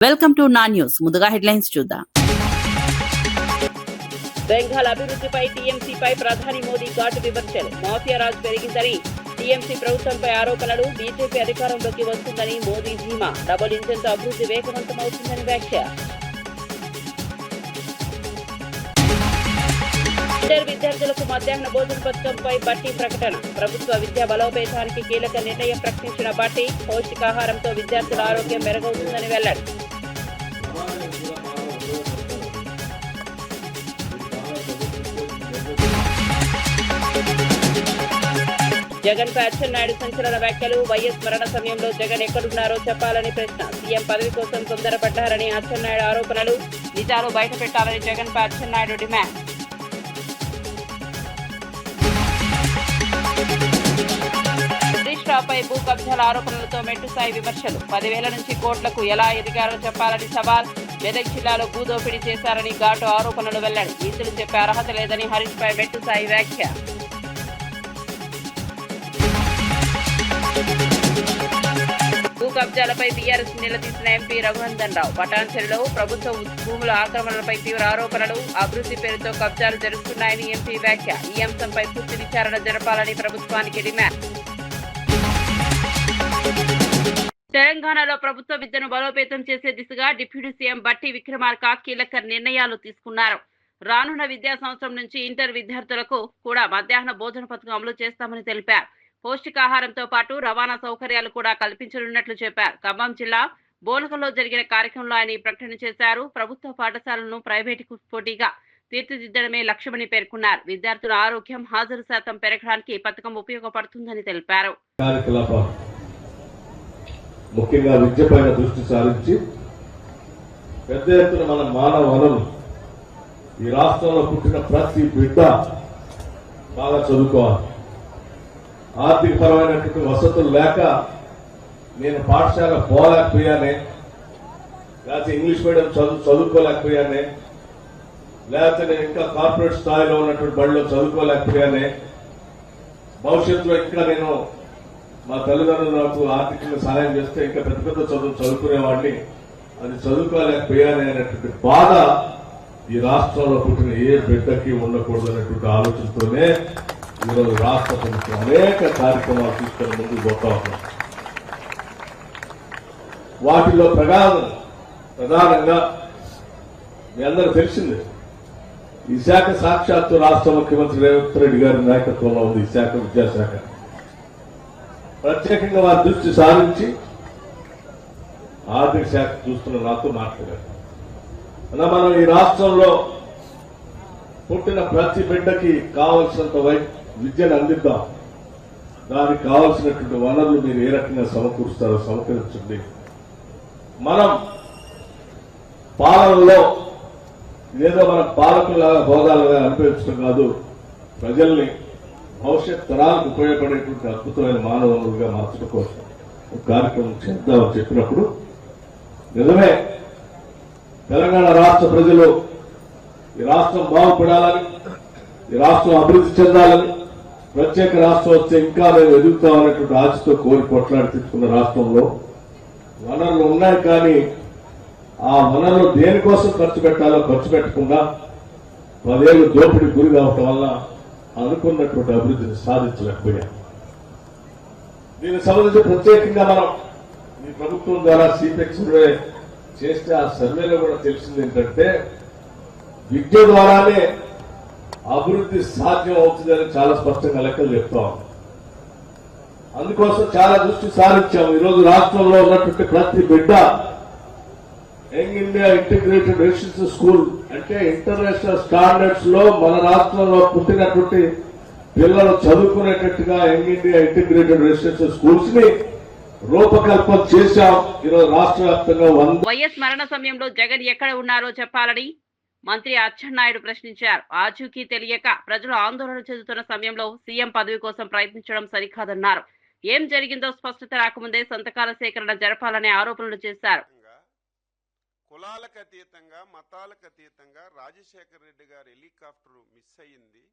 Welcome to నా news. ముందుగా headlines చూద్దాం. బెంగాల్ అభివృద్ధిపై టీఎంసీపై ప్రధాని మోదీ ఘాటు విమర్శలు. మాఫియా రాజ్ పెరిగిందని టీఎంసీ ప్రభుత్వంపై ఆరోపణలు. బీజేపీ అధికారంలోకి వస్తుందని మోదీ ధీమా. డబుల్ ఇంజన్తో అభివృద్ధి వేగవంతమవుతుందని వ్యాఖ్య. ఇంటర్ విద్యార్థులకు మధ్యాహ్న భోజన పథకంపై బట్టి ప్రకటన. ప్రభుత్వ విద్యా బలోపేతానికి కీలక నిర్ణయం ప్రకటించిన బట్టి పౌష్టికాహారంతో విద్యార్థుల ఆరోగ్యం మెరుగవుతుందని వెల్లడి. జగన్పై అచ్చెన్నాయుడు సంచలన వ్యాఖ్యలు. వైఎస్ మరణ సమయంలో జగన్ ఎక్కడున్నారో చెప్పాలని ప్రశ్న. సీఎం పదవి కోసం తొందరపడ్డారని అచ్చెన్నాయుడు ఆరోపణలు. నిజాలు బయటపెట్టాలని జగన్పై అచ్చెన్నాయుడు డిమాండ్. హరీష్రావుపై భూ కబ్జాల ఆరోపణలతో మెట్టుసాయి విమర్శలు. 10,000 నుంచి కోట్లకు ఎలా ఎదిగారో చెప్పాలని సవాల్. మెదక్ జిల్లాలో భూదోపిడీ చేశారని ఘాటు ఆరోపణలు వెల్లడి. ఈసులు చెప్పే అర్హత లేదని హరీష్ పై మెట్టుసాయి వ్యాఖ్య. భూ కబ్జాలపై బీఆర్ఎస్ నిలదీసిన ఎంపీ రఘునందన్ రావు. పటాన్చెరులో ప్రభుత్వ భూముల ఆక్రమణలపై తీవ్ర ఆరోపణలు. అభివృద్ధి పేరుతో కబ్జాలు జరుగుతున్నాయని ఎంపీ వ్యాఖ్య. ఈ అంశంపై పూర్తి విచారణ జరపాలని ప్రభుత్వానికి డిమాండ్. తెలంగాణలో ప్రభుత్వ విద్యను బలోపేతం చేసే దిశగా డిప్యూటీ సీఎం బట్టి విక్రమార్క కీలక నిర్ణయాలు తీసుకున్నారు. రానున్న విద్యా సంవత్సరం నుంచి ఇంటర్ విద్యార్థులకు కూడా మధ్యాహ్న భోజన పథకం అమలు చేస్తామని తెలిపారు. పౌష్టికాహారంతో పాటు రవాణా సౌకర్యాలు కూడా కల్పించనున్నట్లు చెప్పారు. ఖమ్మం జిల్లా బోనకల్లో జరిగిన కార్యక్రమంలో ఆయన ఈ ప్రకటన చేశారు. ప్రభుత్వ పాఠశాలను ప్రైవేటుకు పోటీగా తీర్చిదిద్దడమే లక్ష్యమని పేర్కొన్నారు. విద్యార్థుల ఆరోగ్యం, హాజరు శాతం పెరగడానికి పథకం ఉపయోగపడుతుందని తెలిపారు. ముఖ్యంగా విద్యపైన దృష్టి సారించి పెద్ద ఎత్తున మన మానవ వనరులు ఈ రాష్ట్రంలో పుట్టిన ప్రతి బిడ్డ బాగా చదువుకోవాలి. ఆర్థిక పరమైనటువంటి వసతులు లేక నేను పాఠశాల పోలేకపోయానే, లేకపోతే ఇంగ్లీష్ మీడియం చదువుకోలేకపోయానే, లేకపోతే నేను ఇంకా కార్పొరేట్ స్థాయిలో ఉన్నటువంటి బడిలో చదువుకోలేకపోయానే, భవిష్యత్తులో ఇంకా నేను మా తల్లిదండ్రులు నాకు ఆర్థికంగా సహాయం చేస్తే ఇంకా పెద్ద పెద్ద చదువుకునేవాడిని, అది చదువుకోలేకపోయానే అనేటువంటి బాధ ఈ రాష్ట్రంలో పుట్టిన ఏ బిడ్డకి ఉండకూడదు అనేటువంటి ఆలోచనతోనే ఈరోజు రాష్ట్ర ప్రభుత్వం అనేక కార్యక్రమాలు తీసుకొని ముందుకు పోతా ఉన్నాం. వాటిలో ప్రధానంగా మీ అందరూ తెలిసిందే, ఈ శాఖ సాక్షాత్తు రాష్ట్ర ముఖ్యమంత్రి రేవంత్ రెడ్డి గారి నాయకత్వంలో ఉంది. ఈ శాఖ విద్యాశాఖ ప్రత్యేకంగా వారి దృష్టి సారించి ఆర్థిక శాఖ చూస్తున్న నాతో మాట్లాడారు. అలా మనం ఈ రాష్ట్రంలో పుట్టిన ప్రతి బిడ్డకి కావలసినంత విద్యను అందిద్దాం. దానికి కావలసినటువంటి వనరులు మీరు ఏ రకంగా సమకూరుస్తారో సమకూర్చండి. మనం పాలనలో ఏదో మన పాలకులాగా హోదాలుగా అనిపించడం కాదు, ప్రజల్ని భవిష్యత్ తరాలకు ఉపయోగపడేటువంటి అద్భుతమైన మానవ వనరులుగా మార్చడం కోసం ఒక కార్యక్రమం చేద్దామని చెప్పినప్పుడు నిజమే తెలంగాణ రాష్ట్ర ప్రజలు ఈ రాష్ట్రం బాగుపడాలని, ఈ రాష్ట్రం అభివృద్ధి చెందాలని, ప్రత్యేక రాష్ట్రం వస్తే ఇంకా మేము ఎదుగుతామనేటువంటి ఆశతో కోరి కొట్లాడి తెచ్చుకున్న రాష్ట్రంలో వనరులు ఉన్నాయి. కానీ ఆ వనరులు దేనికోసం ఖర్చు పెట్టాలో ఖర్చు పెట్టకుండా 10 ఏళ్ళు దోపిడీ గురి కావటం వల్ల అనుకున్నటువంటి అభివృద్ధిని సాధించలేకపోయాం. దీనికి సంబంధించి ప్రత్యేకంగా మనం ఈ ప్రభుత్వం ద్వారా సిపెక్ సర్వే చేస్తే ఆ సర్వేలో కూడా తెలిసింది ఏంటంటే విద్య ద్వారానే అభివృద్ధి సాధ్యం అవుతుందని చాలా స్పష్టంగా లెక్కలు చెప్తాం. అందుకోసం చాలా దృష్టి సారించాము. ఈరోజు రాష్ట్రంలో ఉన్నటువంటి ప్రతి బిడ్డ young India integrated residential school అంటే ఇంటర్నేషనల్ స్టాండర్డ్స్ లో మన రాష్ట్రంలో పుట్టినటువంటి పిల్లలు చదువుకునేటట్టుగా young India integrated residential schools ని రూపకల్పన చేశాం. ఈరోజు రాష్ట్ర వ్యాప్తంగా వైఎస్ మరణ సమయంలో జగన్ ఎక్కడ ఉన్నారో చెప్పాలని మంత్రి అచ్చెన్నాయుడు ప్రశ్నించారు. ఆచూకీ తెలియక ప్రజలు ఆందోళన చెందుతున్న సమయంలో సీఎం పదవి కోసం ప్రయత్నించడం సరికాదన్నారు. ఏం జరిగిందో స్పష్టత రాకముందే సంతకాల సేకరణ జరపాలనే ఆరోపణలు చేశారు. కులాలకు అతీతంగా, మతాలకు అతీతంగా రాజశేఖర రెడ్డి గారు హెలికాప్టర్ మిస్ అయ్యింది,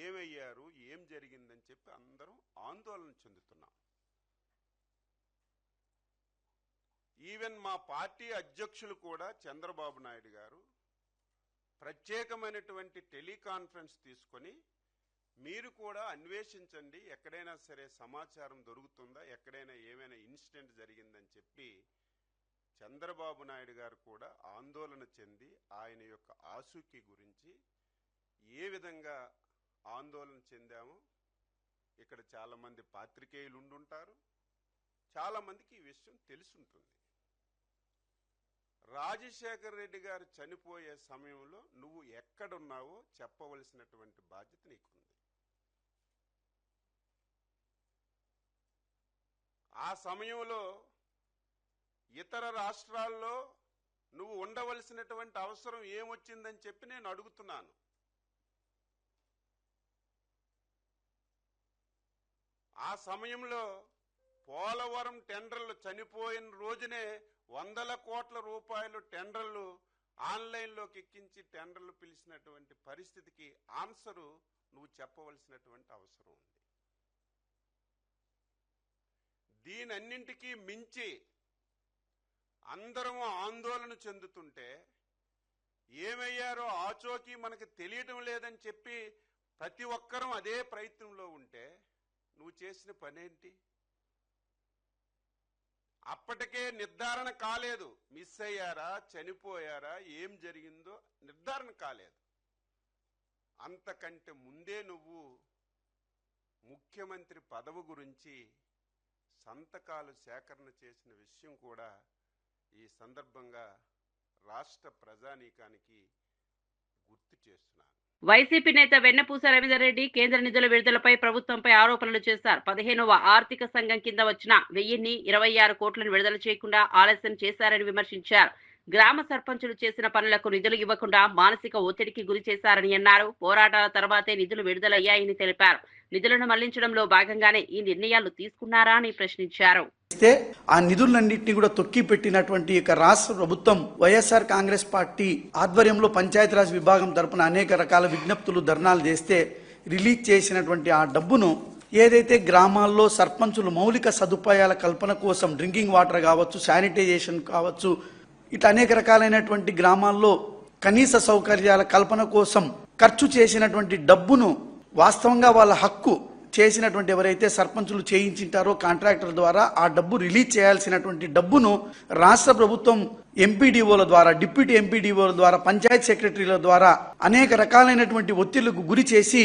ఏమయ్యారు, ఏం జరిగిందని చెప్పి అందరం ఆందోళన చెందుతున్నాం. ఈవెన్ మా పార్టీ అధ్యక్షులు కూడా చంద్రబాబు నాయుడు గారు ప్రత్యేకమైనటువంటి టెలికాన్ఫరెన్స్ తీసుకొని మీరు కూడా అన్వేషించండి, ఎక్కడైనా సరే సమాచారం దొరుకుతుందా, ఎక్కడైనా ఏమైనా ఇన్సిడెంట్ జరిగిందని చెప్పి చంద్రబాబు నాయుడు గారు కూడా ఆందోళన చెంది ఆయన యొక్క ఆసూకీ గురించి ఏ విధంగా ఆందోళన చెందామో ఇక్కడ చాలామంది పాత్రికేయులు ఉండుంటారు, చాలామందికి ఈ విషయం తెలుసుంటుంది. రాజశేఖర్ రెడ్డి గారు చనిపోయే సమయంలో నువ్వు ఎక్కడున్నావో చెప్పవలసినటువంటి బాధ్యత నీకుంది. ఆ సమయంలో ఇతర రాష్ట్రాల్లో నువ్వు ఉండవలసినటువంటి అవసరం ఏమొచ్చిందని చెప్పి నేను అడుగుతున్నాను. ఆ సమయంలో పోలవరం టెండర్లు చనిపోయిన రోజునే 100 కోట్ల రూపాయలు టెండర్లు ఆన్లైన్లోకి ఎక్కించి టెండర్లు పిలిచినటువంటి పరిస్థితికి ఆన్సరు నువ్వు చెప్పవలసినటువంటి అవసరం ఉంది. దీనన్నింటికీ మించి అందరము ఆందోళన చెందుతుంటే ఏమయ్యారో ఆచోకీ మనకు తెలియటం లేదని చెప్పి ప్రతి ఒక్కరూ అదే ప్రయత్నంలో ఉంటే నువ్వు చేసిన పనేంటి? అప్పటికే నిర్ధారణ కాలేదు, మిస్ అయ్యారా, చనిపోయారా, ఏం జరిగిందో నిర్ధారణ కాలేదు. అంతకంటే ముందే నువ్వు ముఖ్యమంత్రి పదవి గురించి సంతకాలు సేకరణ చేసిన విషయం కూడా ఈ సందర్భంగా రాష్ట్ర ప్రజానీకానికి గుర్తు చేస్తున్నాను. వైసీపీ నేత వెన్నపూస రవీందర్ రెడ్డి కేంద్ర నిధుల విడుదలపై ప్రభుత్వంపై ఆరోపణలు చేశారు. 15వ ఆర్థిక సంఘం కింద వచ్చిన 1026 కోట్లను విడుదల చేయకుండా ఆలస్యం చేశారని విమర్శించారు. గ్రామ సర్పంచులు చేసిన పనులకు నిధులు ఇవ్వకుండా మానసిక ఒత్తిడికి గురి చేశారని అన్నారు. పోరాటాల తర్వాతే నిధులు విడుదలయ్యాయని తెలిపారు. నిధులను మళ్లించడంలో భాగంగానే ఈ నిర్ణయాలు తీసుకున్నారా అని ప్రశ్నించారు. ఆ నిధులన్నింటినీ కూడా తొక్కి పెట్టినటువంటి రాష్ట్ర ప్రభుత్వం వైఎస్ఆర్ కాంగ్రెస్ పార్టీ ఆధ్వర్యంలో పంచాయతీరాజ్ విభాగం తరపున అనేక రకాల విజ్ఞప్తులు, ధర్నాలు చేస్తే రిలీజ్ చేసినటువంటి ఆ డబ్బును ఏదైతే గ్రామాల్లో సర్పంచులు మౌలిక సదుపాయాల కల్పన కోసం డ్రింకింగ్ వాటర్ కావచ్చు, శానిటైజేషన్ కావచ్చు, ఇట్లా అనేక రకాలైనటువంటి గ్రామాల్లో కనీస సౌకర్యాల కల్పన కోసం ఖర్చు చేసినటువంటి డబ్బును వాస్తవంగా వాళ్ళ హక్కు చేసినటువంటి ఎవరైతే సర్పంచులు చేయించింటారో కాంట్రాక్టర్ ద్వారా ఆ డబ్బు రిలీజ్ చేయాల్సినటువంటి డబ్బును రాష్ట్ర ప్రభుత్వం ఎంపీడీఓల ద్వారా, డిప్యూటీ ఎంపీడీఓల ద్వారా, పంచాయత్ సెక్రటరీల ద్వారా అనేక రకాలైనటువంటి ఒత్తిళ్లకు గురి చేసి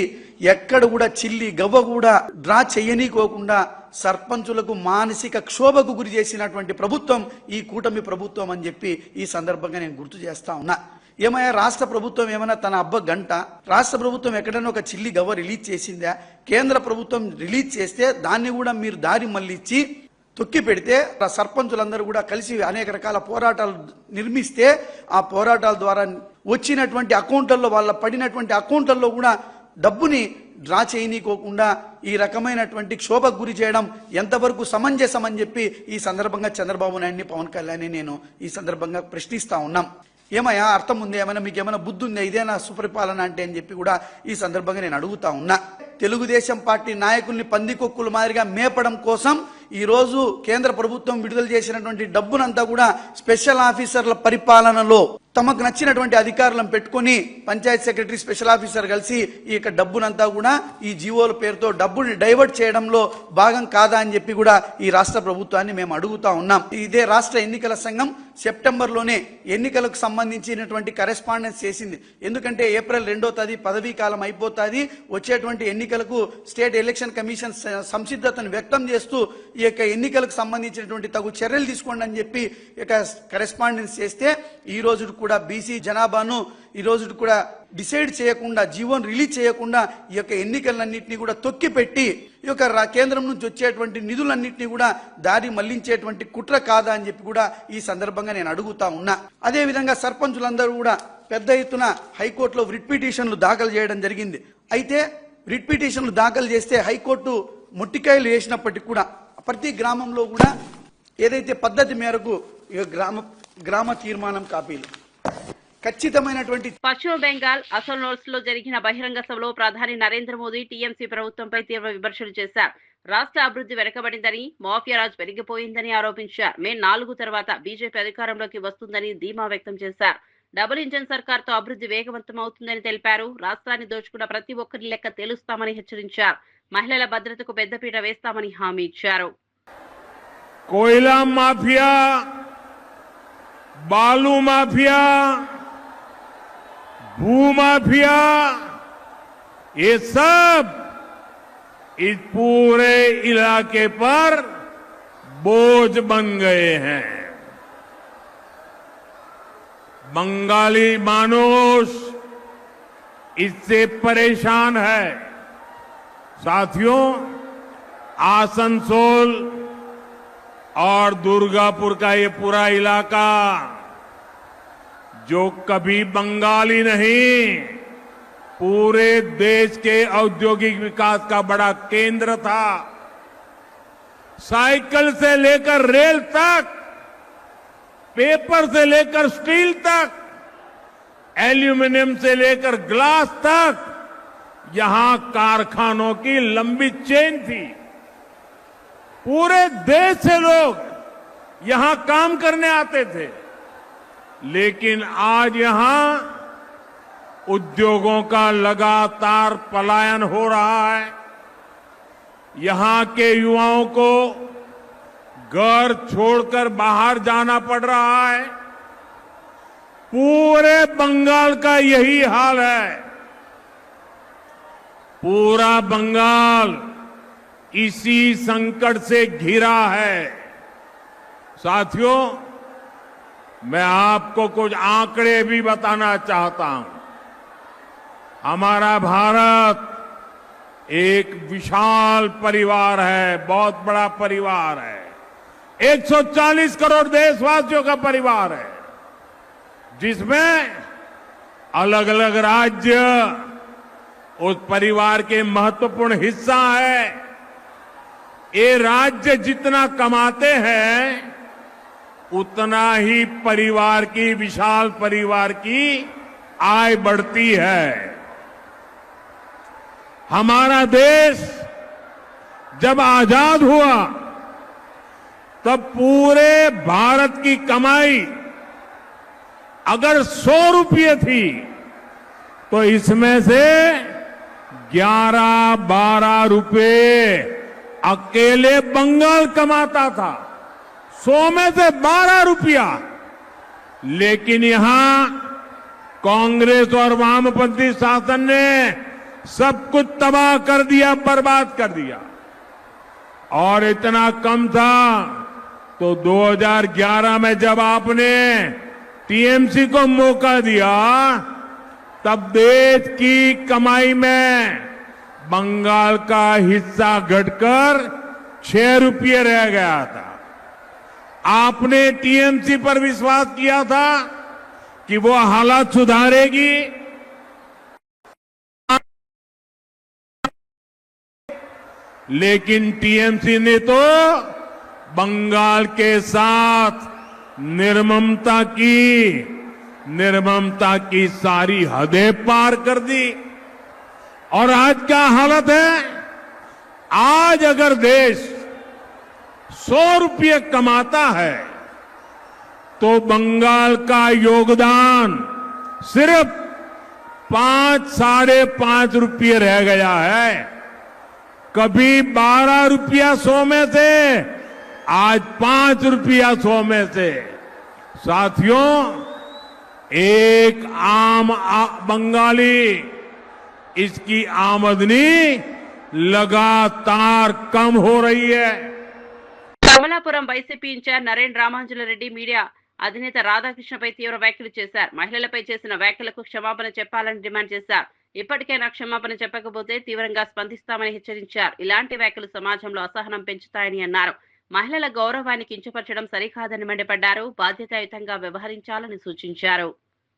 ఎక్కడ కూడా చిల్లి గవ్వ కూడా డ్రా చేయనీకోకుండా సర్పంచులకు మానసిక క్షోభకు గురి చేసినటువంటి ప్రభుత్వం ఈ కూటమి ప్రభుత్వం అని చెప్పి ఈ సందర్భంగా నేను గుర్తు చేస్తా ఉన్నా. ఏమయ్యా, రాష్ట్ర ప్రభుత్వం ఏమైనా తన అబ్బ గంట? రాష్ట్ర ప్రభుత్వం ఎక్కడైనా ఒక చిల్లి గవ్వ రిలీజ్ చేసిందా? కేంద్ర ప్రభుత్వం రిలీజ్ చేస్తే దాన్ని కూడా మీరు దారి మళ్ళించి తొక్కి పెడితే సర్పంచులందరూ కూడా కలిసి అనేక రకాల పోరాటాలు నిర్మిస్తే ఆ పోరాటాల ద్వారా వచ్చినటువంటి అకౌంట్లలో, వాళ్ళ పడినటువంటి అకౌంట్లలో కూడా డబ్బుని డ్రా చేయనీకోకుండా ఈ రకమైనటువంటి క్షోభకు గురి చేయడం ఎంతవరకు సమంజసం అని చెప్పి ఈ సందర్భంగా చంద్రబాబు నాయుడిని, పవన్ కళ్యాణ్ని నేను ఈ సందర్భంగా ప్రశ్నిస్తా ఉన్నాం. ఏమయ్యా, అర్థం ఉంది? ఏమైనా మీకు ఏమైనా బుద్ధి ఉందా? ఇదేనా సుపరిపాలన అంటే అని చెప్పి కూడా ఈ సందర్భంగా నేను అడుగుతా ఉన్నా. తెలుగుదేశం పార్టీ నాయకుల్ని పందికొక్కుల మాదిరిగా మేపడం కోసం ఈరోజు కేంద్ర ప్రభుత్వం విడుదల చేసినటువంటి డబ్బునంతా కూడా స్పెషల్ ఆఫీసర్ల పరిపాలనలో తమకు నచ్చినటువంటి అధికారులను పెట్టుకుని పంచాయత్ సెక్రటరీ, స్పెషల్ ఆఫీసర్ కలిసి ఈ డబ్బునంతా కూడా ఈ జీవోల పేరుతో డబ్బుని డైవర్ట్ చేయడంలో భాగం కాదా అని చెప్పి కూడా ఈ రాష్ట్ర ప్రభుత్వాన్ని మేము అడుగుతా ఉన్నాం. ఇదే రాష్ట్ర ఎన్నికల సంఘం సెప్టెంబర్లోనే ఎన్నికలకు సంబంధించినటువంటి కరెస్పాండెన్స్ చేసింది. ఎందుకంటే ఏప్రిల్ 2వ తేదీ పదవీ కాలం అయిపోతుంది. వచ్చేటువంటి ఎన్నికలకు స్టేట్ ఎలక్షన్ కమిషన్ సంసిద్ధతను వ్యక్తం చేస్తూ ఈ యొక్క ఎన్నికలకు సంబంధించినటువంటి తగు చర్యలు తీసుకోండి అని చెప్పి కరెస్పాండెన్స్ చేస్తే ఈ రోజు కూడా బీసీ జనాభాను ఈ రోజు కూడా డిసైడ్ చేయకుండా, జీవోను రిలీజ్ చేయకుండా ఈ యొక్క ఎన్నికలన్నింటినీ కూడా తొక్కిపెట్టి ఈ యొక్క కేంద్రం నుంచి వచ్చేటువంటి నిధులన్నింటినీ కూడా దారి మళ్లించేటువంటి కుట్ర కాదా అని చెప్పి కూడా ఈ సందర్భంగా నేను అడుగుతా ఉన్నా. అదేవిధంగా సర్పంచులందరూ కూడా పెద్ద ఎత్తున హైకోర్టులో రిట్ పిటిషన్లు దాఖలు చేయడం జరిగింది. అయితే రిట్ పిటిషన్లు దాఖలు చేస్తే హైకోర్టు మొట్టికాయలు వేసినప్పటికీ కూడా ప్రతి గ్రామంలో కూడా ఏదైతే పద్ధతి మేరకు గ్రామ తీర్మానం కాపీలు ఖచ్చితమైనటువంటి. పశ్చిమ బెంగాల్ అసోల్నోల్స్ లో జరిగిన బహిరంగ సభలో ప్రధాని నరేంద్ర మోదీ టీఎంసీ ప్రభుత్వంపై తీవ్ర విమర్శలు చేశారు. రాష్ట్ర అభివృద్ధి వెనకబడిందని, మాఫియా రాజు పెరిగిపోయిందని ఆరోపించారు. మే 4 తర్వాత బీజేపీ అధికారంలోకి వస్తుందని ధీమా వ్యక్తం చేశారు. డబుల్ ఇంజన్ సర్కార్తో అభివృద్ధి వేగవంతం అవుతుందని తెలిపారు. రాష్ట్రాన్ని దోచుకున్న ప్రతి ఒక్కరి లెక్క తేలుస్తామని హెచ్చరించారు. మహిళల భద్రతకు పెద్దపీట వేస్తామని హామీ ఇచ్చారు. कोयला माफिया, बालू माफिया, भू माफिया, ये सब इस पूरे इलाके पर बोझ बन गए हैं। बंगाली मानुष इससे परेशान है। साथियों, आसनसोल और दुर्गापुर का ये पूरा इलाका जो कभी बंगाली नहीं, पूरे देश के औद्योगिक विकास का बड़ा केंद्र था। साइकिल से लेकर रेल तक, पेपर से लेकर स्टील तक, एल्यूमिनियम से लेकर ग्लास तक, यहां कारखानों की लंबी चेन थी। पूरे देश से लोग यहां काम करने आते थे। लेकिन आज यहां उद्योगों का लगातार पलायन हो रहा है। यहां के युवाओं को घर छोड़कर बाहर जाना पड़ रहा है। पूरे बंगाल का यही हाल है। पूरा बंगाल इसी संकट से घिरा है। साथियों, मैं आपको कुछ आंकड़े भी बताना चाहता हूं। हमारा भारत एक विशाल परिवार है, बहुत बड़ा परिवार है। 140 करोड़ देशवासियों का परिवार है, जिसमें अलग अलग राज्य उस परिवार के महत्वपूर्ण हिस्सा है। ये राज्य जितना कमाते हैं, उतना ही परिवार की, विशाल परिवार की आय बढ़ती है। हमारा देश जब आजाद हुआ, तब पूरे भारत की कमाई अगर 100 रुपये थी, तो इसमें से 11-12 रुपये अकेले बंगाल कमाता था। 100 में से 12 रुपया। लेकिन यहां कांग्रेस और वामपंथी शासन ने सब कुछ तबाह कर दिया, बर्बाद कर दिया। और इतना कम था तो 2011 में जब आपने टीएमसी को मौका दिया, तब देश की कमाई में बंगाल का हिस्सा घटकर 6 रुपये रह गया था। आपने टीएमसी पर विश्वास किया था कि वो हालात सुधारेगी। लेकिन टीएमसी ने तो बंगाल के साथ निर्ममता की सारी हदें पार कर दी। और आज क्या हालत है? आज अगर देश 100 रुपये कमाता है, तो बंगाल का योगदान सिर्फ 5-5.5 रुपये रह गया है। कभी 12 रुपया 100 में से, आज 5 रुपया 100 में से। साथियों, एक आम बंगाली, इसकी आमदनी लगातार कम हो रही है। Kamalapuram YCP in-charge Narendra Ramanjulareddy media అధినేత రాధాకృష్ణపై తీవ్ర వ్యాఖ్యలు చేశారు. మహిళలపై చేసిన వ్యాఖ్యలకు క్షమాపణ చెప్పాలని డిమాండ్ చేశారు. ఇప్పటికైనా క్షమాపణ చెప్పకపోతే తీవ్రంగా స్పందిస్తామని హెచ్చరించారు. ఇలాంటి వ్యాఖ్యలు సమాజంలో అసహనం పెంచుతాయని అన్నారు. మహిళల గౌరవాన్ని కించపరచడం సరికాదని మండిపడ్డారు. బాధ్యతాయుతంగా వ్యవహరించాలని సూచించారు.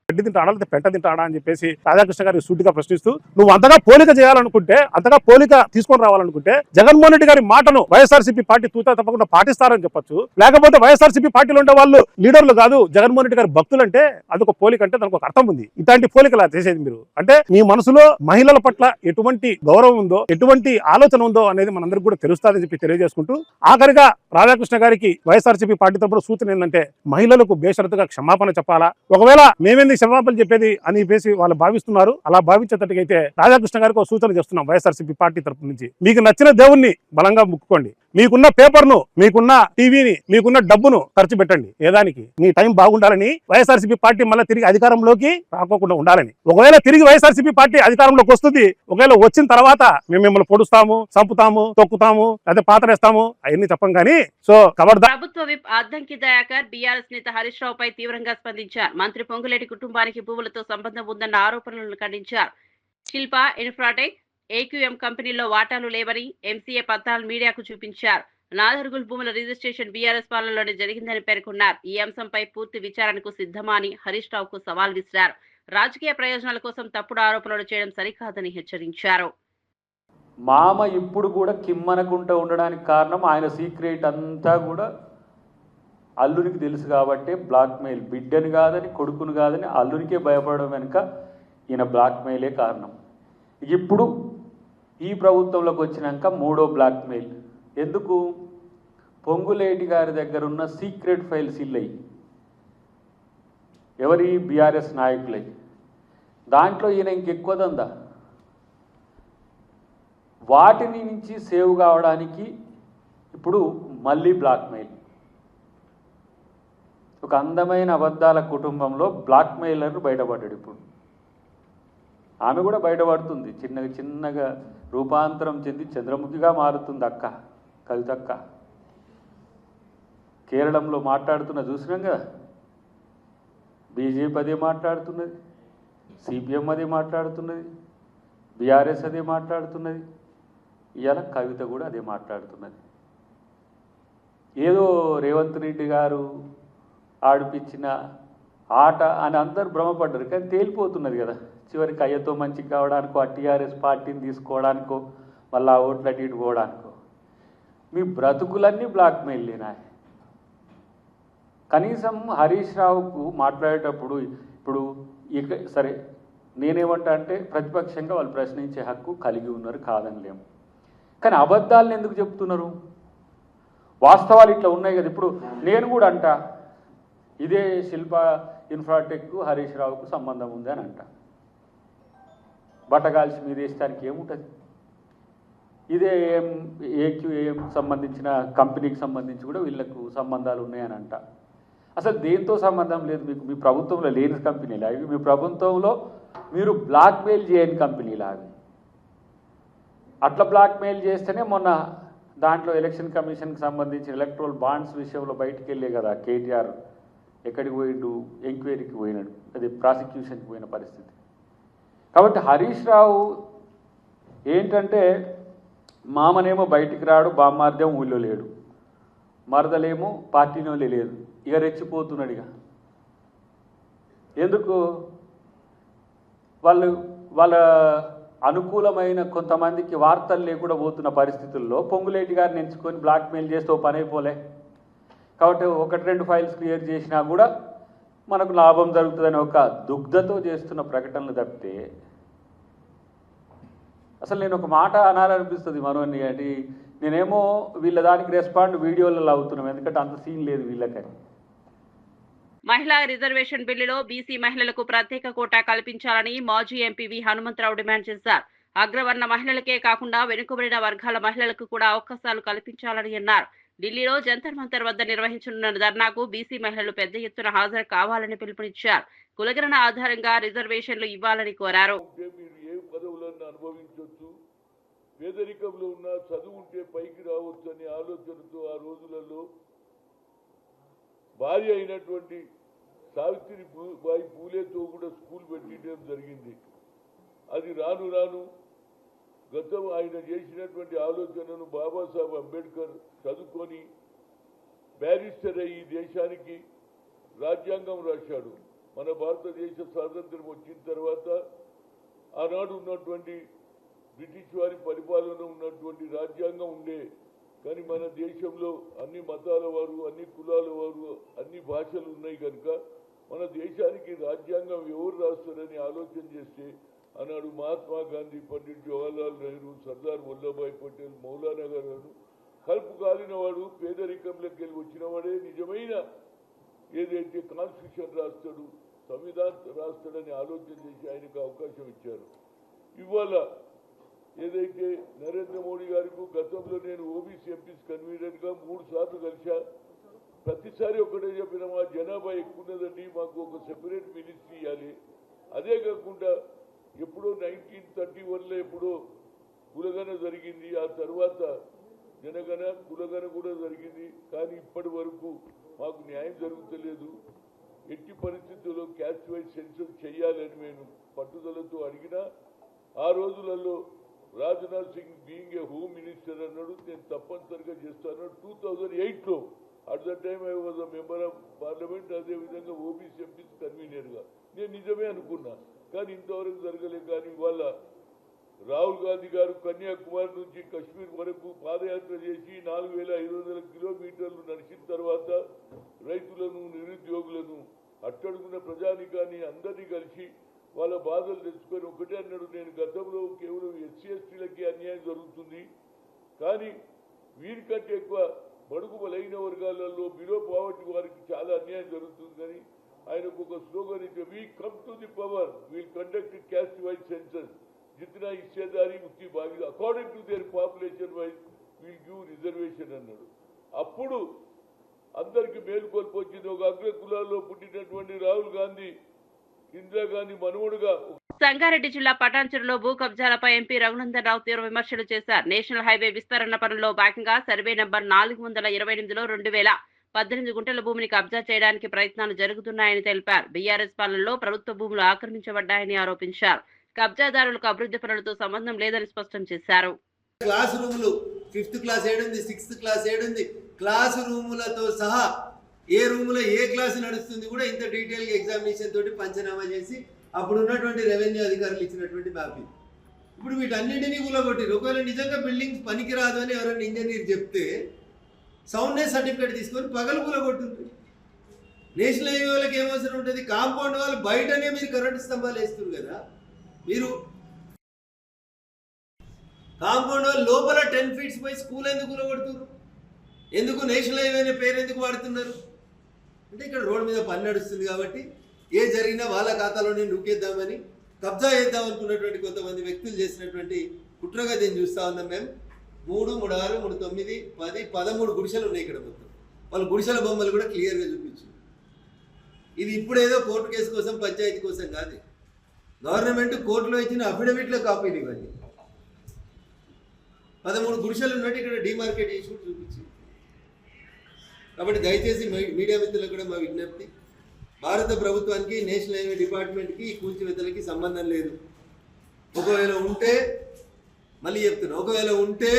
గడ్డి తింటాడా లేదా పెంట తింటాడా అని చెప్పేసి రాధాకృష్ణ గారికి సూటిగా ప్రశ్నిస్తూ, నువ్వు అంతగా పోలిక చేయాలనుకుంటే, అంతగా పోలిక తీసుకొని రావాలనుకుంటే జగన్మోహన్ రెడ్డి గారి మాటను వైఎస్ఆర్సీపీ పార్టీ తూచా తప్పకుండా పాటిస్తారని చెప్పొచ్చు. లేకపోతే వైఎస్ఆర్సీపీ పార్టీలో ఉండే వాళ్ళు లీడర్లు కాదు, జగన్మోహన్ రెడ్డి గారి భక్తులు అంటే అదొక పోలిక అంటే దానికి ఒక అర్థం ఉంది. ఇట్లాంటి పోలికలా చేసేది మీరు అంటే మీ మనసులో మహిళల పట్ల ఎటువంటి గౌరవం ఉందో, ఎటువంటి ఆలోచన ఉందో అనేది మనందరికీ కూడా తెలుస్తుందని చెప్పి తెలియజేసుకుంటూ, ఆఖరిగా రాధాకృష్ణ గారికి వైఎస్ఆర్సీపీ పార్టీ తరపున సూచన ఏంటంటే మహిళలకు బేషరతుగా క్షమాపణ చెప్పాలా. ఒకవేళ మేమేంది క్షమాపణ చెప్పేది అని చెప్పేసి వాళ్ళు భావిస్తున్నారు. అలా భావించేటట్టుగైతే రాధాకృష్ణ గారికి ఒక సూచన చేస్తున్నాం వైఎస్ఆర్సీపీ పార్టీ తరపు నుంచి. మీకు నచ్చిన దేవుణ్ణి బలంగా ముక్కుకోండి, మీకున్న పేపర్ను, మీకున్న టీవీని, మీకున్న డబ్బును ఖర్చు పెట్టండి. ఏదానికి మీ టైం బాగుండాలని, వైఎస్ఆర్సీపీ పార్టీ మళ్ళీ తిరిగి అధికారంలోకి రాకోకుండా ఉండాలని. ఒకవేళ తిరిగి వైఎస్ఆర్సీపీ పార్టీ అధికారంలోకి వస్తుంది, ఒకవేళ వచ్చిన తర్వాత మేము మిమ్మల్ని పొడుస్తాము, చంపుతాము, తొక్కుతాము, లేదా పాతరేస్తాము అవన్నీ చెప్పం కానీ. సో ప్రభుత్వ విప్ అద్దంకి దయాకర్ బీఆర్ఎస్ నేత హరీష్ రావుపై తీవ్రంగా స్పందించారు. మంత్రి పొంగులేటి కుటుంబానికి భూములతో సంబంధం ఉందన్న ఆరోపణలను ఖండించారు. శిల్పా ఇన్ఫ్రాటెక్, ఏక్యూఎం కంపెనీల్లో వాటాలు లేవని ఎంసీఏ పత్రాలు మీడియాకు చూపించారు. నాదర్గుల్ భూముల రిజిస్ట్రేషన్ బీఆర్ఎస్ పాలనలోనే జరిగిందని పేర్కొన్నారు. ఈ అంశంపై పూర్తి విచారణకు సిద్ధమా అని హరీష్ రావుకు సవాల్ విసిరారు. రాజకీయ ప్రయోజనాల కోసం తప్పుడు ఆరోపణలు చేయడం సరికాదని హెచ్చరించారు. మామ ఇప్పుడు కూడా కిమ్మనకుంటూ ఉండడానికి కారణం ఆయన సీక్రెట్ అంతా కూడా అల్లునికి తెలుసు కాబట్టి బ్లాక్మెయిల్. బిడ్డను కాదని, కొడుకును కాదని అల్లునికే భయపడడం వెనుక ఈయన బ్లాక్మెయిలే కారణం. ఇప్పుడు ఈ ప్రభుత్వంలోకి వచ్చినాక మూడో బ్లాక్మెయిల్ ఎందుకు? పొంగులేటి గారి దగ్గర ఉన్న సీక్రెట్ ఫైల్స్ ఇల్లయి, ఎవరి బీఆర్ఎస్ నాయకులై. దాంట్లో ఈయన ఇంకెక్కువ దందా. వాటిని నుంచి సేవ్ కావడానికి ఇప్పుడు మళ్ళీ బ్లాక్మెయిల్. ఒక అందమైన అబద్ధాల కుటుంబంలో బ్లాక్మెయిలర్ బయటపడ్డాడు. ఇప్పుడు ఆమె కూడా బయటపడుతుంది, చిన్నగా చిన్నగా రూపాంతరం చెంది చంద్రముఖిగా మారుతుంది అక్క, కవితక్క. కేరళంలో మాట్లాడుతున్న చూసినాం కదా, బీజేపీ అదే మాట్లాడుతున్నది, సిపిఎం అదే మాట్లాడుతున్నది, బీఆర్ఎస్ అదే మాట్లాడుతున్నది, ఇవాళ కవిత కూడా అదే మాట్లాడుతున్నది. ఏదో రేవంత్ రెడ్డి గారు ఆడిపించిన ఆట అని అందరు భ్రమపడ్డారు, కానీ తేలిపోతున్నది కదా. చివరికి అయ్యతో మంచి కావడానికో, ఆ టీఆర్ఎస్ పార్టీని తీసుకోవడానికో, మళ్ళీ ఆ ఓట్లు అటు ఇటు పోవడానికో మీ బ్రతుకులన్నీ బ్లాక్మెయిల్ లేనా? కనీసం హరీష్ రావుకు మాట్లాడేటప్పుడు ఇప్పుడు ఇక సరే నేనేమంటా అంటే ప్రతిపక్షంగా వాళ్ళు ప్రశ్నించే హక్కు కలిగి ఉన్నారు, కాదనిలేము. కానీ అబద్ధాలను ఎందుకు చెప్తున్నారు? వాస్తవాలు ఇట్లా ఉన్నాయి కదా. ఇప్పుడు నేను కూడా అంట ఇదే శిల్పా ఇన్ఫ్రాటెక్ హరీష్ రావుకు సంబంధం ఉంది అని అంట. బట్టగాల్సి మీద వేస్తానికి ఏముంటుంది? ఇదే ఏక్యూఏఎం సంబంధించిన కంపెనీకి సంబంధించి కూడా వీళ్ళకు సంబంధాలు ఉన్నాయని అంట. అసలు దేంతో సంబంధం లేదు మీకు. మీ ప్రభుత్వంలో లేని కంపెనీలు అవి, మీ ప్రభుత్వంలో మీరు బ్లాక్మెయిల్ చేయని కంపెనీలు అవి. అట్లా బ్లాక్మెయిల్ చేస్తేనే మొన్న దాంట్లో ఎలక్షన్ కమిషన్కి సంబంధించిన ఎలక్ట్రల్ బాండ్స్ విషయంలో బయటికి వెళ్ళే కదా కేటీఆర్ ఎక్కడికి పోయిండు, ఎంక్వైరీకి పోయినాడు, అది ప్రాసిక్యూషన్కి పోయిన పరిస్థితి. కాబట్టి హరీష్ రావు ఏంటంటే మామనేమో బయటికి రాడు, బామ్మార్దేమో ఊళ్ళో లేడు, మరదలేమో పార్టీలో లేదు, ఇక రెచ్చిపోతున్నాడు. ఇక ఎందుకు? వాళ్ళ అనుకూలమైన కొంతమందికి వార్తలు లేకుండా పోతున్న పరిస్థితుల్లో పొంగులేటి గారిని ఎంచుకొని బ్లాక్మెయిల్ చేస్తే ఓ పని అయిపోలే. కాబట్టి ఒకటి రెండు ఫైల్స్ క్లియర్ చేసినా కూడా మనకు లాభం జరుగుతుందని ఒక దుగ్ధతో చేస్తున్న ప్రకటనలు తప్పితే అసలు నేను ఒక మాట అనాలనిపిస్తుంది మనోని. అంటే నేనేమో వీళ్ళ దానికి రెస్పాండ్ వీడియోలలో అవుతున్నాం, ఎందుకంటే అంత సీన్ లేదు వీళ్ళకని. మహిళా రిజర్వేషన్ బిల్లులో బీసీ మహిళలకు ప్రత్యేక కోటా కల్పించాలని మాజీ ఎంపీ వి హనుమంతరావు డిమాండ్ చేశారు. అగ్రవర్ణ మహిళలకే కాకుండా వెనుకబడిన వర్గాల మహిళలకు కూడా అవకాశాలు కల్పించాలని అన్నారు. ఢిల్లీలో జంతర్ మంతర్ వద్ద నిర్వహించనున్న ధర్నాకు బీసీ మహిళలు పెద్ద ఎత్తున హాజరు కావాలని పిలుపునిచ్చారు. కులగణన ఆధారంగా రిజర్వేషన్లు ఇవ్వాలని కోరారు. పేదరికంలో ఉన్న చదువు ఉంటే పైకి రావచ్చు అనే ఆలోచనతో ఆ రోజులలో భార్య అయినటువంటి సావిత్రిబాయి పూలేతో కూడా స్కూల్ పెట్టడం జరిగింది. అది రాను రాను గతం ఆయన చేసినటువంటి ఆలోచనను బాబాసాహెబ్ అంబేద్కర్ చదువుకొని బ్యారిస్టర్ అయ్యి దేశానికి రాజ్యాంగం రాశాడు. మన భారతదేశ స్వాతంత్రం వచ్చిన తర్వాత ఆనాడు ఉన్నటువంటి బ్రిటిష్ వారి పరిపాలన ఉన్నటువంటి రాజ్యాంగం ఉండే. కానీ మన దేశంలో అన్ని మతాల వారు, అన్ని కులాల వారు, అన్ని భాషలు ఉన్నాయి కనుక మన దేశానికి రాజ్యాంగం ఎవరు రాస్తారని ఆలోచన చేస్తే ఆనాడు మహాత్మా గాంధీ, పండిట్ జవహర్లాల్ నెహ్రూ, సర్దార్ వల్లభాయ్ పటేల్, మౌలానా గారు కలుపు కాలిన వాడు, పేదరికంలోకి వెళ్ళి వచ్చిన వాడే నిజమైన ఏదైతే కాన్స్టిట్యూషన్ రాస్తాడు, సంవిధానం రాస్తాడని ఆలోచన చేసి ఆయనకు అవకాశం ఇచ్చారు. ఇవాళ ఏదైతే నరేంద్ర మోడీ గారికి గతంలో నేను ఓబీసీ ఎంపీస్ కన్వీనర్గా 3 సార్లు కలిసా. ప్రతిసారి ఒకటే చెప్పిన మా జనాభా ఎక్కువ ఉన్నదండి, మాకు ఒక సెపరేట్ మినిస్ట్రీ ఇవ్వాలి. అదే కాకుండా ఎప్పుడో 1931లో ఎప్పుడో కులగన జరిగింది, ఆ తర్వాత జనగణ కులగన కూడా జరిగింది. కానీ ఇప్పటి వరకు మాకు న్యాయం జరుగుతలేదు. ఎట్టి పరిస్థితుల్లో క్యాస్ట్ వైజ్ సెన్సస్ చేయాలని నేను పట్టుదలతో అడిగినా ఆ రోజులలో Rajnath Singh being a home minister అన్నాడు, నేను తప్పనిసరిగా చేస్తాను. 2008లో at the time I was a member of parliament, అదేవిధంగా ఓబీసీ ఎంపీస్ కన్వీనర్గా నేను నిజమే అనుకున్నా. కానీ ఇంతవరకు జరగలేదు. కానీ ఇవాళ రాహుల్ గాంధీ గారు కన్యాకుమారి నుంచి కశ్మీర్ వరకు పాదయాత్ర చేసి 4500 కిలోమీటర్లు నడిచిన తర్వాత రైతులను, నిరుద్యోగులను, అట్టడుగున్న ప్రజానికాన్ని అందరినీ కలిసి వాళ్ళ బాధలు తెచ్చుకొని ఒకటే అన్నాడు, నేను గతంలో కేవలం ఎస్సీ ఎస్టీలకి అన్యాయం జరుగుతుంది, కానీ వీరికంటే ఎక్కువ బడుగు బలైన వర్గాలలో బిలో పావర్టీ వారికి చాలా అన్యాయం జరుగుతుంది. కానీ ఆయనకు ఒక స్లోగన్ ఇచ్చే, we come to the power, we'll conduct caste wise census, జితనా హిస్సేదారీ ఉత్తి బాగి according to their population wise we'll give reservation అన్నాడు. అప్పుడు అందరికి మేలుకొల్పు వచ్చింది. ఒక అగ్ర కులాల్లో పుట్టినటువంటి రాహుల్ గాంధీ ఇందిరాగాంధీ మనవుడుగా. సంగారెడ్డి జిల్లా పటాన్చెరులో భూ కబ్జాలపై ఎంపీ రఘునందన్ రావు తీవ్ర విమర్శలు చేశారు. నేషనల్ హైవే విస్తరణ పనుల్లో భాగంగా సర్వే నంబర్ 428లో 2018 గుంటల భూమిని కబ్జా చేయడానికి ప్రయత్నాలు జరుగుతున్నాయని తెలిపారు. బీఆర్ఎస్ పాలనలో ప్రభుత్వ భూములు ఆక్రమించబడ్డాయని ఆరోపించారు. కబ్జాదారులకు అభివృద్ధి పనులతో సంబంధం లేదని స్పష్టం చేశారు. క్లాస్ రూములు 5th క్లాస్ ఏడుంది, 6th క్లాస్ ఏడుంది, క్లాస్ రూములతో సహా ఏ రూములో ఏ క్లాసు నడుస్తుంది కూడా ఇంత డీటెయిల్గా ఎగ్జామినేషన్ తోటి పంచనామా చేసి అప్పుడు ఉన్నటువంటి రెవెన్యూ అధికారులు ఇచ్చినటువంటి మ్యాపింగ్. ఇప్పుడు వీటన్నింటినీ కూలగొట్టిరు. ఒకవేళ నిజంగా బిల్డింగ్స్ పనికిరాదు అని ఎవరైనా ఇంజనీర్ చెప్తే సౌండ్నెస్ సర్టిఫికేట్ తీసుకొని పగలు కూలగొట్టుంది. నేషనల్ హైవే వాళ్ళకి ఏమవసరం ఉంటుంది? కాంపౌండ్ వాళ్ళు బయటనే మీరు కరెంటు స్తంభాలు వేస్తున్నారు కదా, మీరు కాంపౌండ్ వాళ్ళు లోపల 10 ఫీట్స్ పోయి స్కూల్ ఎందుకు కూలగొడుతున్నారు? ఎందుకు నేషనల్ హైవే అనే పేరు ఎందుకు వాడుతున్నారు? అంటే ఇక్కడ రోడ్డు మీద పని నడుస్తుంది కాబట్టి ఏ జరిగినా వాళ్ళ ఖాతాలోనే నూకేద్దామని కబ్జా చేద్దాం అనుకున్నటువంటి కొంతమంది వ్యక్తులు చేసినటువంటి కుట్రగా దీన్ని చూస్తూ ఉన్నాం. మేము 3, 3, 6, 3, 9, 10, 13 గుడిసెలు ఉన్నాయి ఇక్కడ మొత్తం. వాళ్ళ గుడిసెల బొమ్మలు కూడా క్లియర్గా చూపించారు. ఇది ఇప్పుడు ఏదో కోర్టు కేసు కోసం, పంచాయతీ కోసం కాదు. గవర్నమెంట్ కోర్టులో ఇచ్చిన అఫిడవిట్లో కాపీలు ఇవ్వండి. 13 గుడిసెలు ఉన్నట్టు ఇక్కడ డిమార్కెట్ చేసి కూడా చూపించింది. కాబట్టి దయచేసి మీడియా మిత్రులకు కూడా మా విజ్ఞప్తి, భారత ప్రభుత్వానికి, నేషనల్ హైవే డిపార్ట్మెంట్కి ఈ కూల్చివేతలకి సంబంధం లేదు. ఒకవేళ ఉంటే, మళ్ళీ చెప్తున్నా, ఒకవేళ ఉంటే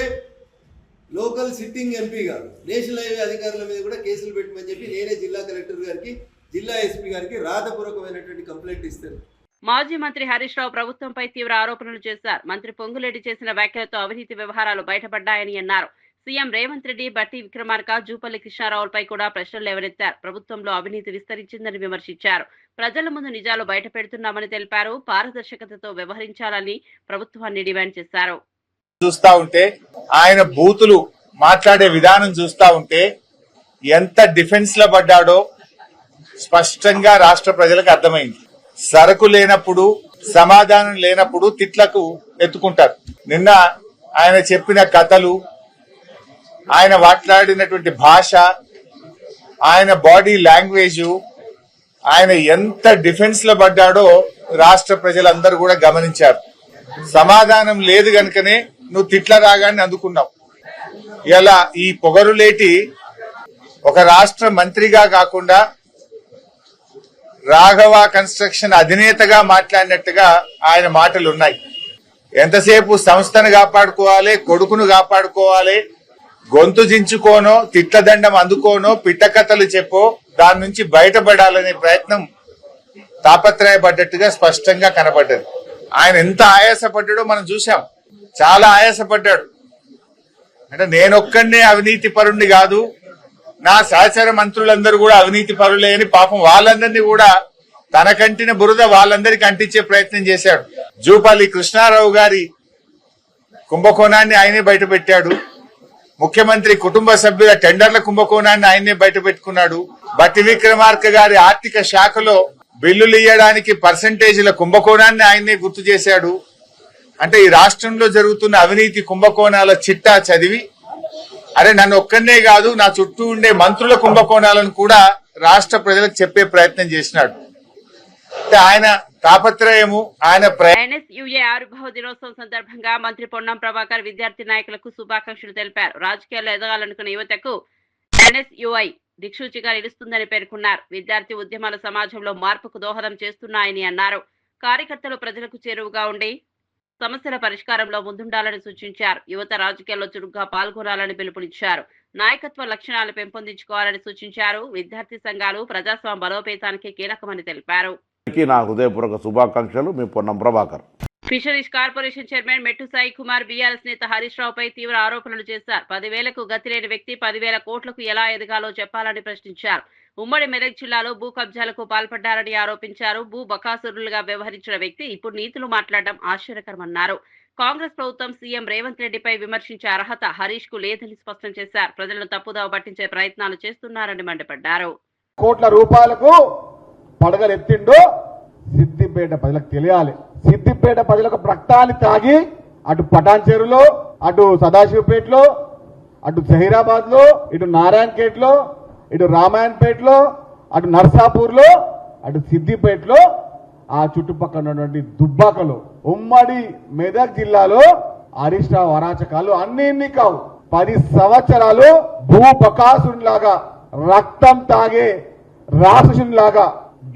లోకల్ సిట్టింగ్ ఎంపీగా నేషనల్ హైవే అధికారుల మీద కూడా కేసులు పెట్టమని చెప్పి నేనే జిల్లా కలెక్టర్ గారికి, జిల్లా ఎస్పీ గారికి రాతపూర్వకమైనటువంటి కంప్లైంట్ ఇస్తాను. మాజీ మంత్రి హరీష్ రావు ప్రభుత్వంపై తీవ్ర ఆరోపణలు చేశారు. మంత్రి పొంగులేటి చేసిన వ్యాఖ్యలతో అవినీతి వ్యవహారాలు బయటపడ్డాయని అన్నారు. సీఎం రేవంత్ రెడ్డి, బట్టి విక్రమార్క, జూపల్లి కృష్ణారావులపై కూడా ప్రశ్నలు లేవనెత్తారు. ప్రభుత్వంలో అవినీతి విస్తరించిందని విమర్శించారు. ప్రజల ముందు నిజాలు బయట పెడుతున్నామని తెలిపారు. పారదర్శకతతో వ్యవహరించాలని ప్రభుత్వాన్ని డిమాండ్ చేశారు. చూస్తా ఉంటే, ఆయన బూతులు మాట్లాడే విధానం చూస్తా ఉంటే ఎంత డిఫెన్స్ లో పడ్డాడో స్పష్టంగా రాష్ట్ర ప్రజలకు అర్థమైంది. సరకు లేనప్పుడు, సమాధానం లేనప్పుడు తిట్లకు ఎత్తుకుంటారు. నిన్న ఆయన చెప్పిన కథలు, ఆయన మాట్లాడినటువంటి భాష, ఆయన బాడీ లాంగ్వేజ్, ఆయన ఎంత డిఫెన్స్ లో పడ్డాడో రాష్ట్ర ప్రజలందరూ కూడా గమనించారు. సమాధానం లేదు గనుకనే నువ్వు తిట్ల రాగాన్ని అందుకున్నావు. ఇలా ఈ పొగరులేటి ఒక రాష్ట్ర మంత్రిగా కాకుండా రాఘవ కన్స్ట్రక్షన్ అధినేతగా మాట్లాడినట్టుగా ఆయన మాటలు ఉన్నాయి. ఎంతసేపు సంస్థను కాపాడుకోవాలి, కొడుకును కాపాడుకోవాలి, గొంతు జించుకోనో, తిట్లదండం అందుకోనో, పిట్టకథలు చెప్పో దాని నుంచి బయటపడాలనే ప్రయత్నం తాపత్రయపడ్డట్టుగా స్పష్టంగా కనబడ్డది. ఆయన ఎంత ఆయాసపడ్డాడో మనం చూసాం. చాలా ఆయాసపడ్డాడు. అంటే నేనొక్కడే అవినీతి పరుణ్ణి కాదు, నా సహచర మంత్రులందరూ కూడా అవినీతి పరులే అని పాపం వాళ్ళందరినీ కూడా తన కంటిన బురద వాళ్ళందరికీ అంటించే ప్రయత్నం చేశాడు. జూపల్లి కృష్ణారావు గారి కుంభకోణాన్ని ఆయనే బయట పెట్టాడు. ముఖ్యమంత్రి కుటుంబ సభ్యుల టెండర్ల కుంభకోణాన్ని ఆయనే బయట పెట్టుకున్నాడు. బట్టి విక్రమార్క గారి ఆర్థిక శాఖలో బిల్లులు ఇయ్యడానికి పర్సంటేజీల కుంభకోణాన్ని ఆయనే గుర్తు చేశాడు. అంటే ఈ రాష్ట్రంలో జరుగుతున్న అవినీతి కుంభకోణాల చిట్టా చదివి అరే నన్ను ఒక్కనే కాదు నా చుట్టూ ఉండే మంత్రుల కుంభకోణాలను కూడా రాష్ట్ర ప్రజలకు చెప్పే ప్రయత్నం చేసినాడు. అంటే ఆయన తాపత్రయము, ఆయన ఎన్ఎస్యుఏ ఆవిర్భావ దినోత్సవం సందర్భంగా మంత్రి పొన్నం ప్రభాకర్ విద్యార్థి నాయకులకు శుభాకాంక్షలు తెలిపారు. రాజకీయాల్లో ఎదగాలనుకున్న యువతకు ఎన్ఎస్యుఐ దిక్సూచిగా నిలుస్తుందని పేర్కొన్నారు. విద్యార్థి ఉద్యమాల సమాజంలో మార్పుకు దోహదం చేస్తున్నాయని అన్నారు. కార్యకర్తలు ప్రజలకు చేరువుగా ఉండి సమస్యల పరిష్కారంలో ముందుండాలని సూచించారు. యువత రాజకీయాల్లో చురుగ్గా పాల్గొనాలని పిలుపునిచ్చారు. నాయకత్వ లక్షణాలు పెంపొందించుకోవాలని సూచించారు. విద్యార్థి సంఘాలు ప్రజాస్వామ్య బలోపేతానికి కీలకమని తెలిపారు. నా హృదయపూర్వక శుభాకాంక్షలు. మీ Ponnam Prabhakar. Fisheries corporation chairman Mettu Sai Kumar BRS నేత హరీష్ రావుపై తీవ్ర ఆరోపణలు చేశారు. 10,000కు గతి లేని వ్యక్తి 10,000 కోట్లకు ఎలా ఎదగాలో చెప్పాలని ప్రశ్నించారు. ఉమ్మడి మెదక్ జిల్లాలో భూ కబ్జాలకు పాల్పడ్డారని ఆరోపించారు. భూ బకాసురులుగా వ్యవహరించిన వ్యక్తి ఇప్పుడు నీతులు మాట్లాడడం ఆశ్చర్యకరమన్నారు. కాంగ్రెస్ ప్రభుత్వం సీఎం రేవంత్ రెడ్డిపై విమర్శించే అర్హత హరీష్ కు లేదని స్పష్టం చేశారు. ప్రజలను తప్పుదోవ పట్టించే ప్రయత్నాలు చేస్తున్నారని మండిపడ్డారు. కోట్ల రూపాయలకు పడగలెత్తిండో సిద్దిపేట ప్రజలకు తెలియాలి. సిద్దిపేట ప్రజలకు రక్తాన్ని తాగి అటు పటాన్చేరులో, అటు సదాశివపేటలో, అటు జహీరాబాద్ లో, ఇటు నారాయణఖేట్లో, ఇటు రామాయణపేటలో, అటు నర్సాపూర్లో, అటు సిద్దిపేటలో, ఆ చుట్టుపక్కల ఉన్నటువంటి దుబ్బాకలో, ఉమ్మడి మెదక్ జిల్లాలో హరీష్ రావు అరాచకాలు అన్ని కావు. 10 సంవత్సరాలు భూ బకాసునిలాగా, రక్తం తాగే రాక్షసునిలాగా,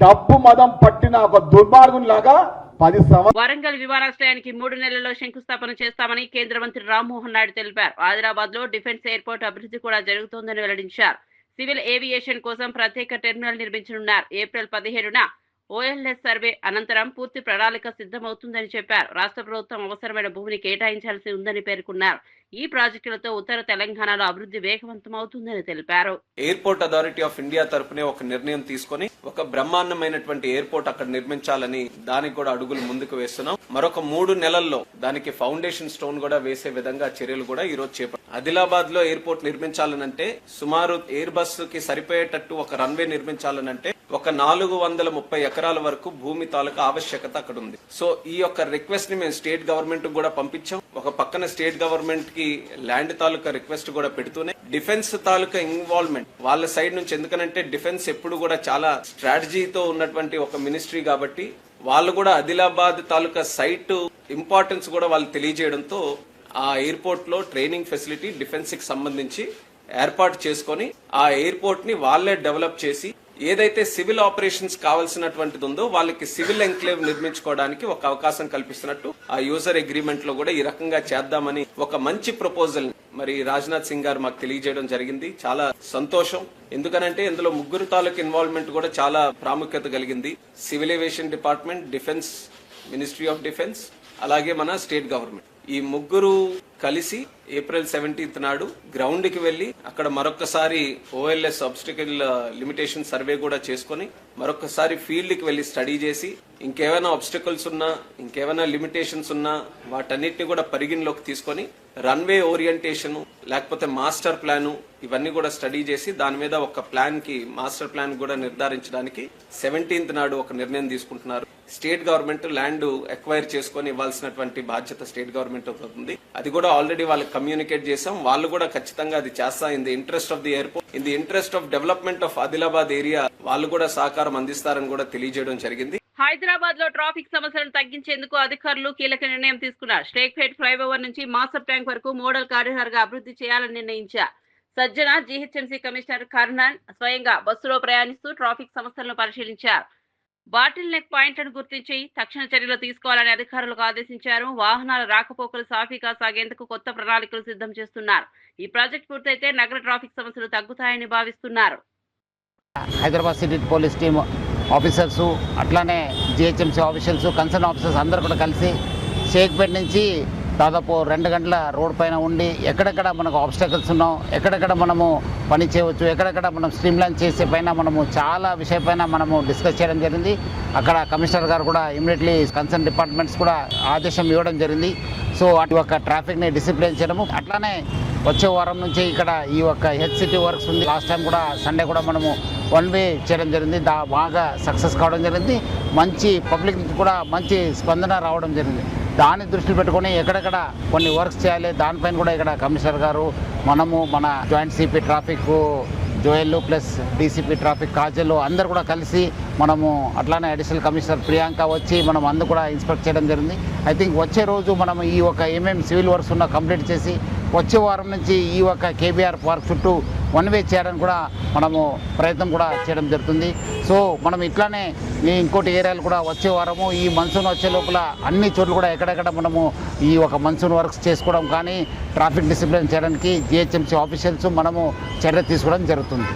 డబ్బు మదం పట్టిన ఒక దుర్మార్గునిలాగా 10 సంవత్సరాలు. వరంగల్ విమానాశ్రయానికి 3 నెలల్లో శంకుస్థాపన చేస్తామని కేంద్ర మంత్రి రామ్మోహన్ నాయుడు తెలిపారు. ఆదిలాబాద్ లో డిఫెన్స్ ఎయిర్పోర్ట్ అభివృద్ధి కూడా జరుగుతోందని వెల్లడించారు. సివిల్ ఏవియేషన్ కోసం ప్రత్యేక టెర్మినల్ నిర్మించనున్నారు. ఏప్రిల్ 17న ఓఎల్ఎస్ సర్వే అనంతరం పూర్తి ప్రణాళిక సిద్ధమవుతుందని చెప్పారు. రాష్ట్ర ప్రభుత్వం అవసరమైన భూమిని కేటాయించాల్సి ఉందని పేర్కొన్నారు. ఈ ప్రాజెక్టులతో ఉత్తర తెలంగాణలో అభివృద్ధి వేగవంతమవుతుందని తెలిపారు. ఎయిర్పోర్ట్ అథారిటీ ఆఫ్ ఇండియా తరపునే ఒక నిర్ణయం తీసుకుని ఒక బ్రహ్మాండమైనటువంటి ఎయిర్పోర్ట్ అక్కడ నిర్మించాలని దానికి కూడా అడుగులు ముందుకు వేస్తున్నాం. మరొక 3 నెలల్లో దానికి ఫౌండేషన్ స్టోన్ కూడా వేసే విధంగా చర్యలు కూడా ఈ రోజు చేపట్టారు. ఆదిలాబాద్ లో ఎయిర్పోర్ట్ నిర్మించాలనంటే సుమారు ఎయిర్ బస్ కి సరిపోయేటట్టు ఒక రన్వే నిర్మించాలనంటే ఒక 430 ఎకరాల వరకు భూమి తాలూకా ఆవశ్యకత అక్కడ ఉంది. సో ఈ యొక్క రిక్వెస్ట్ ని మేము స్టేట్ గవర్నమెంట్ కూడా పంపించాం. ఒక పక్కన స్టేట్ గవర్నమెంట్ కి ల్యాండ్ తాలూకా రిక్వెస్ట్ కూడా పెడుతూనే డిఫెన్స్ తాలూకా ఇన్వాల్వ్మెంట్ వాళ్ళ సైడ్ నుంచి, ఎందుకనంటే డిఫెన్స్ ఎప్పుడు కూడా చాలా స్ట్రాటజీతో ఉన్నటువంటి ఒక మినిస్ట్రీ కాబట్టి వాళ్ళు కూడా ఆదిలాబాద్ తాలూకా సైట్ ఇంపార్టెన్స్ కూడా వాళ్ళు తెలియజేయడంతో ఆ ఎయిర్పోర్ట్ లో ట్రైనింగ్ ఫెసిలిటీ డిఫెన్స్ కి సంబంధించి ఏర్పాటు చేసుకుని ఆ ఎయిర్పోర్ట్ ని వాళ్ళే డెవలప్ చేసి ఏదైతే సివిల్ ఆపరేషన్స్ కావాల్సినటువంటిది ఉందో వాళ్ళకి సివిల్ ఎంక్లేవ్ నిర్మించుకోవడానికి ఒక అవకాశం కల్పిస్తున్నట్టు ఆ యూజర్ అగ్రిమెంట్ లో కూడా ఈ రకంగా చేద్దామని ఒక మంచి ప్రపోజల్ మరి రాజ్నాథ్ సింగ్ గారు మాకు తెలియజేయడం జరిగింది. చాలా సంతోషం. ఎందుకనంటే ఇందులో 3 తాలూకు ఇన్వాల్వ్మెంట్ కూడా చాలా ప్రాముఖ్యత కలిగింది. Civil aviation department, defence, ministry of defence, అలాగే మన స్టేట్ గవర్నమెంట్. ఈ 3 కలిసి ఏప్రిల్ 17th నాడు గ్రౌండ్ కి వెళ్లి అక్కడ మరొకసారి ఓఎల్ఎస్ ఆబ్స్టికల్ లిమిటేషన్ సర్వే కూడా చేసుకుని మరొకసారి ఫీల్డ్ కి వెళ్లి స్టడీ చేసి ఇంకేమైనా ఆబ్స్టికల్స్ ఉన్నా, ఇంకేమైనా లిమిటేషన్స్ ఉన్నా వాటన్నిటిని కూడా పరిగణలోకి తీసుకొని రన్వే ఓరియంటేషన్ లేకపోతే మాస్టర్ ప్లాన్ ఇవన్నీ కూడా స్టడీ చేసి దాని మీద ఒక ప్లాన్ కి మాస్టర్ ప్లాన్ కూడా నిర్ధారించడానికి 17th నాడు ఒక నిర్ణయం తీసుకుంటున్నారు. స్టేట్ గవర్నమెంట్ ల్యాండ్ ఎక్వైర్ చేసుకుని ఇవ్వాల్సినటువంటి బాధ్యత స్టేట్ గవర్నమెంట్ అవుతుంది. అది కూడా ఆల్రెడీ వాళ్ళకి కమ్యూనికేట్ చేసాం. వాళ్ళు కూడా ఖచ్చితంగా అది చేస్తా. In the interest of the airport, in the interest of development of Adilabad area వాళ్ళు కూడా సహకారం అందిస్తారని కూడా తెలియజేయడం జరిగింది. హైదరాబాద్ లో ట్రాఫిక్ సమస్యలను తగ్గించేందుకు అధికారులు కీలక నిర్ణయం తీసుకున్నారు. షేక్పేట్ ఫ్లైఓవర్ నుంచి మాస్టర్ ట్యాంక్ వరకు మోడల్ కారిడార్ గా అభివృద్ధి చేయాలని నిర్ణయించారు. సజ్జన జీహెచ్ఎంసీ కమిషనర్ కర్ణన్ స్వయంగా బస్సులో ప్రయాణిస్తూ ట్రాఫిక్ సమస్యలను పరిశీలించారు. బాటిల్ నెక్ పాయింట్లను గుర్తించి తక్షణ చర్యలు తీసుకోవాలని అధికారులకు ఆదేశించారు. వాహనాల రాకపోకలు సాఫీగా సాగేందుకు కొత్త ప్రణాళికలు సిద్ధం చేస్తున్నారు. ఈ ప్రాజెక్ట్ పూర్తయితే నగర ట్రాఫిక్ సమస్యలు తగ్గుతాయని భావిస్తున్నారు. Hyderabad city police team officers అట్లానే జిహెచ్ఎంసీ ఆఫీషియల్స్ కన్సర్న్ ఆఫీసర్స్ అందరూ కూడా కలిసి షేక్పేట నుంచి దాదాపు 2 గంటల రోడ్ పైన ఉండి ఎక్కడెక్కడ మనకు ఆబ్స్టకల్స్ ఉన్నాం, ఎక్కడెక్కడ మనము పని చేయవచ్చు, ఎక్కడెక్కడ మనం స్ట్రీమ్లైన్ చేసే పైన మనము చాలా విషయపైన మనము డిస్కస్ చేయడం జరిగింది. అక్కడ కమిషనర్ గారు కూడా ఇమీడియట్లీ కన్సర్న్ డిపార్ట్మెంట్స్ కూడా ఆదేశం ఇవ్వడం జరిగింది. సో అటు ఒక ట్రాఫిక్ని డిసిప్లిన్ చేయడము, అట్లానే వచ్చే వారం నుంచి ఇక్కడ ఈ యొక్క హెచ్సిటీ వర్క్స్ ఉంది. లాస్ట్ టైం కూడా సండే కూడా మనము 1 వే చేయడం జరిగింది, బాగా సక్సెస్ కావడం జరిగింది. మంచి పబ్లిక్ నుంచి కూడా మంచి స్పందన రావడం జరిగింది. దాన్ని దృష్టిలో పెట్టుకొని ఎక్కడెక్కడ కొన్ని వర్క్స్ చేయాలి దానిపైన కూడా ఇక్కడ కమిషనర్ గారు, మనము, మన joint CP traffic Joel plus DCP traffic Kajal అందరు కూడా కలిసి మనము అట్లానే అడిషనల్ కమిషనర్ ప్రియాంక వచ్చి మనం అందరూ కూడా ఇన్స్పెక్ట్ చేయడం జరిగింది. ఐ థింక్ వచ్చే రోజు మనం ఈ ఒక ఏమేమి సివిల్ వర్క్స్ ఉన్నా కంప్లీట్ చేసి వచ్చే వారం నుంచి ఈ ఒక కేబీఆర్ పార్క్ చుట్టూ 1 వే చేయడానికి కూడా మనము ప్రయత్నం కూడా చేయడం జరుగుతుంది. సో మనం ఇట్లానే ఇంకోటి ఏరియాలు కూడా వచ్చే వారము ఈ మన్సూన్ వచ్చే లోపల అన్ని చోట్ల కూడా ఎక్కడెక్కడ మనము ఈ ఒక మన్సూన్ వర్క్స్ చేసుకోవడం కానీ ట్రాఫిక్ డిసిప్లిన్ చేయడానికి జిహెచ్ఎంసీ ఆఫీషియల్స్ మనము చర్య తీసుకోవడం జరుగుతుంది.